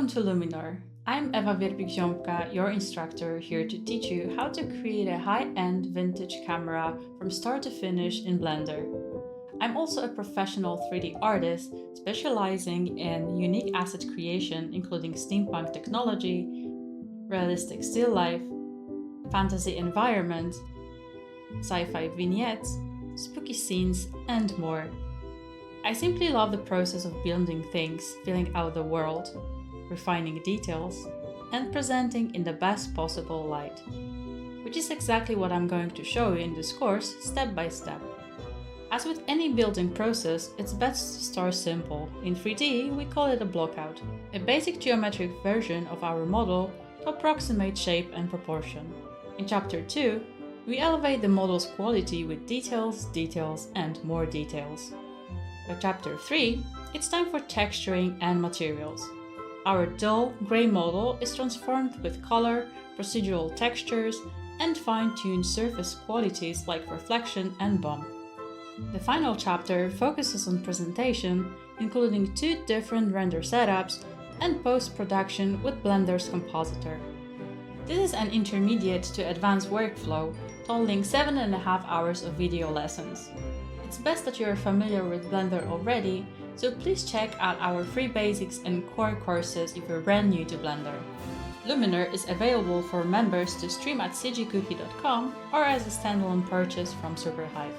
Welcome to Luminar. I'm Eva Virbik-Ziomka, your instructor, here to teach you how to create a high-end vintage camera from start to finish in Blender. I'm also a professional 3D artist specializing in unique asset creation, including steampunk technology, realistic still life, fantasy environment, sci-fi vignettes, spooky scenes, and more. I simply love the process of building things, filling out the world, refining details, and presenting in the best possible light. Which is exactly what I'm going to show you in this course, step by step. As with any building process, it's best to start simple. In 3D, we call it a blockout, a basic geometric version of our model to approximate shape and proportion. In Chapter 2, we elevate the model's quality with details, and more details. By Chapter 3, it's time for texturing and materials. Our dull, grey model is transformed with color, procedural textures, and fine-tuned surface qualities like reflection and bump. The final chapter focuses on presentation, including 2 different render setups and post-production with Blender's compositor. This is an intermediate to advanced workflow, totaling 7.5 hours of video lessons. It's best that you are familiar with Blender already, so please check out our free basics and core courses if you're brand new to Blender. Luminar is available for members to stream at cgcookie.com or as a standalone purchase from Superhive.